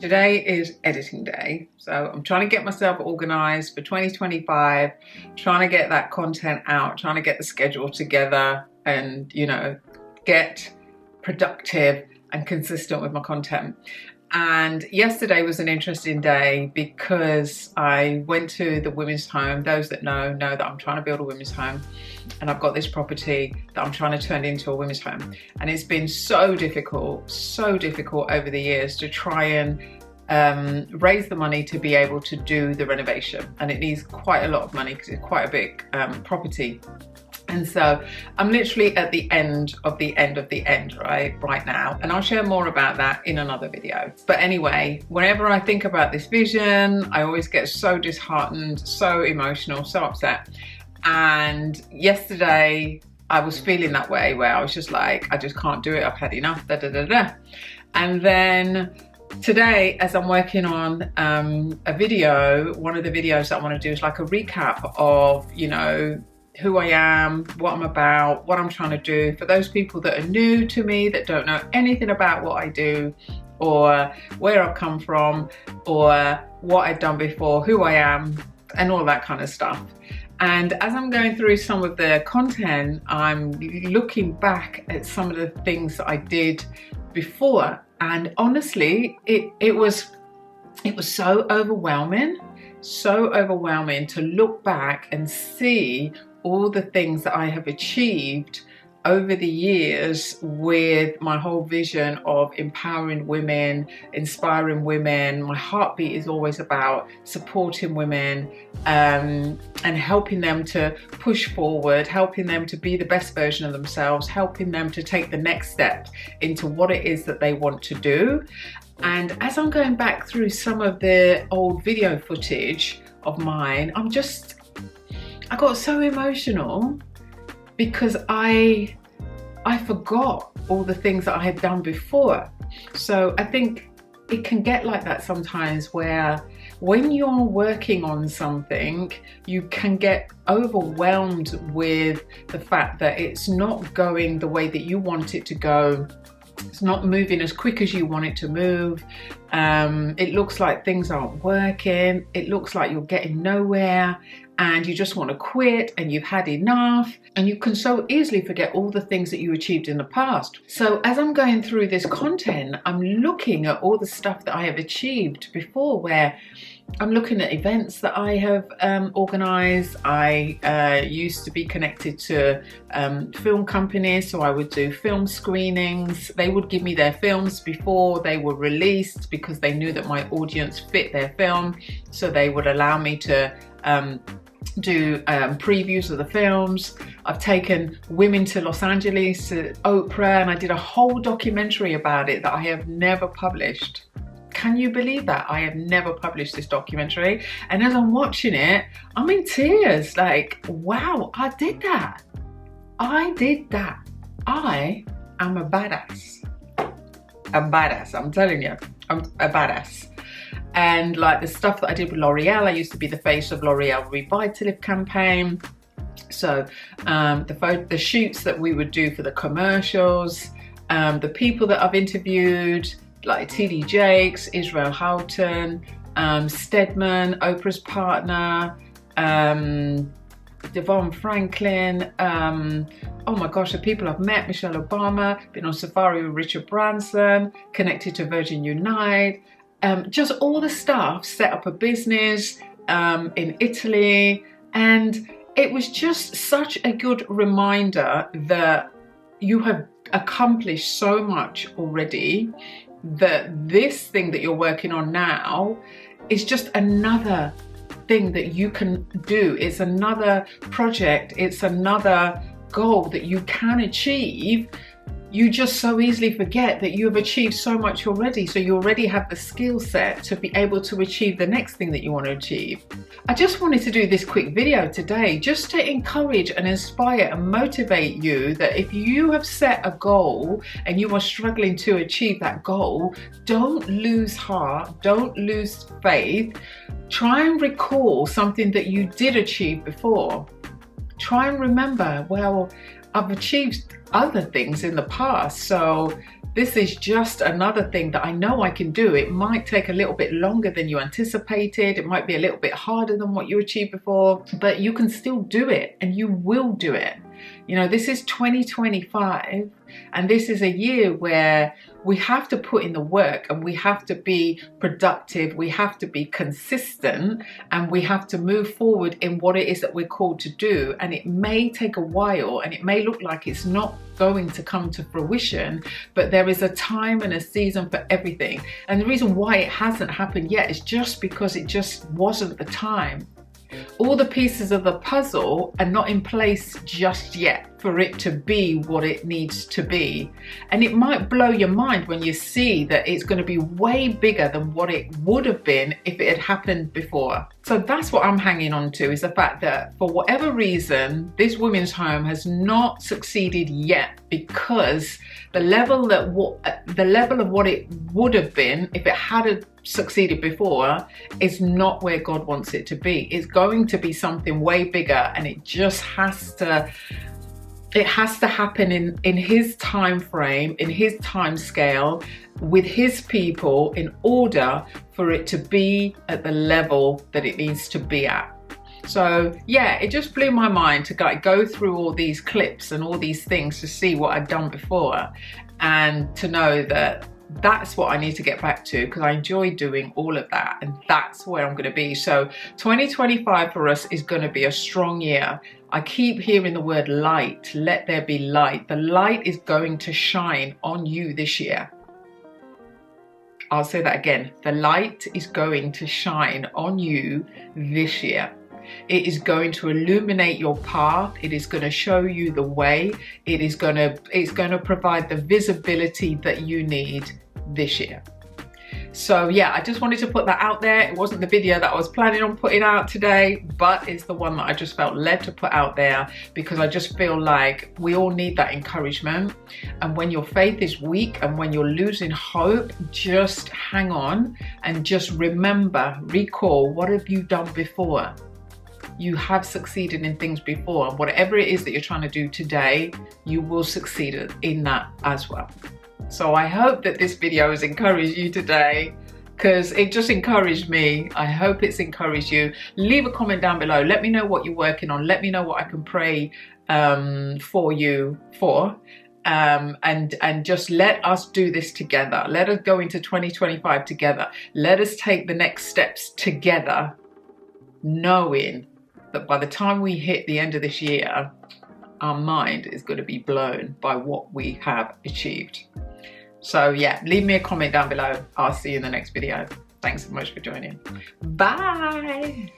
Today is editing day, so I'm trying to get myself organized for 2025, trying to get that content out, trying to get the schedule together and, get productive and consistent with my content. And yesterday was an interesting day because I went to the women's home. Those that know that I'm trying to build a women's home, and I've got this property that I'm trying to turn into a women's home. And it's been so difficult over the years to try and raise the money to be able to do the renovation. And it needs quite a lot of money because it's quite a big property. And so I'm literally at the end of the end right now. And I'll share more about that in another video. But anyway, whenever I think about this vision, I always get so disheartened, so emotional, so upset. And yesterday I was feeling that way, where I was just like, I just can't do it. I've had enough, And then today, as I'm working on a video, one of the videos that I want to do is like a recap of, who I am, what I'm about, what I'm trying to do. For those people that are new to me, that don't know anything about what I do, or where I've come from, or what I've done before, who I am, and all that kind of stuff. And as I'm going through some of the content, I'm looking back at some of the things that I did before. And honestly, it was so overwhelming to look back and see all the things that I have achieved over the years with my whole vision of empowering women, inspiring women. My heartbeat is always about supporting women and helping them to push forward, helping them to be the best version of themselves, helping them to take the next step into what it is that they want to do. And as I'm going back through some of the old video footage of mine, I got so emotional because I forgot all the things that I had done before. So I think it can get like that sometimes, where when you're working on something, you can get overwhelmed with the fact that it's not going the way that you want it to go. It's not moving as quick as you want it to move. It looks like things aren't working. It looks like you're getting nowhere, and you just want to quit, and you've had enough, and you can so easily forget all the things that you achieved in the past. So as I'm going through this content, I'm looking at all the stuff that I have achieved before, where I'm looking at events that I have organized. I used to be connected to film companies, so I would do film screenings. They would give me their films before they were released because they knew that my audience fit their film. So they would allow me to do previews of the films. I've taken women to Los Angeles, to Oprah, and I did a whole documentary about it that I have never published. Can you believe that? I have never published this documentary. And as I'm watching it, I'm in tears. Like, wow, I did that. I am a badass. I'm telling you, I'm a badass. And like the stuff that I did with L'Oreal, I used to be the face of L'Oreal Revitalift campaign. So the shoots that we would do for the commercials, the people that I've interviewed, like T.D. Jakes, Israel Houghton, Stedman, Oprah's partner, Devon Franklin, oh my gosh, the people I've met, Michelle Obama, been on safari with Richard Branson, connected to Virgin Unite, just all the stuff, set up a business in Italy. And it was just such a good reminder that you have accomplished so much already, that this thing that you're working on now is just another thing that you can do. It's another project. It's another goal that you can achieve. You just so easily forget that you have achieved so much already. So you already have the skill set to be able to achieve the next thing that you want to achieve. I just wanted to do this quick video today just to encourage and inspire and motivate you that if you have set a goal and you are struggling to achieve that goal, don't lose heart, don't lose faith. Try and recall something that you did achieve before. Try and remember, well, I've achieved other things in the past. So this is just another thing that I know I can do. It might take a little bit longer than you anticipated. It might be a little bit harder than what you achieved before, but you can still do it, and you will do it. You know, this is 2025, and this is a year where we have to put in the work, and we have to be productive, we have to be consistent, and we have to move forward in what it is that we're called to do. And it may take a while, and it may look like it's not going to come to fruition, but there is a time and a season for everything. And the reason why it hasn't happened yet is just because it just wasn't the time. All the pieces of the puzzle are not in place just yet for it to be what it needs to be. And it might blow your mind when you see that it's going to be way bigger than what it would have been if it had happened before. So that's what I'm hanging on to, is the fact that for whatever reason, this women's home has not succeeded yet, because the level of what it would have been if it had succeeded before is not where God wants it to be. It's going to be something way bigger, and it just has to happen in his time frame, in his time scale, with his people, in order for it to be at the level that it needs to be at. So yeah, it just blew my mind to go through all these clips and all these things to see what I'd done before, and to know that that's what I need to get back to, because I enjoy doing all of that, and that's where I'm going to be. So 2025 for us is going to be a strong year. I keep hearing the word light. Let there be light. The light is going to shine on you this year. I'll say that again. The light is going to shine on you this year. It is going to illuminate your path. It is going to show you the way. It's going to provide the visibility that you need this year. So yeah, I just wanted to put that out there. It wasn't the video that I was planning on putting out today, but it's the one that I just felt led to put out there, because I just feel like we all need that encouragement. And when your faith is weak and when you're losing hope, just hang on and just recall, what have you done before? You have succeeded in things before, and whatever it is that you're trying to do today, you will succeed in that as well. So I hope that this video has encouraged you today, because it just encouraged me. I hope it's encouraged you. Leave a comment down below. Let me know what you're working on. Let me know what I can pray for you for. And just let us do this together. Let us go into 2025 together. Let us take the next steps together, knowing that by the time we hit the end of this year, our mind is going to be blown by what we have achieved. So yeah, leave me a comment down below. I'll see you in the next video. Thanks so much for joining. Bye.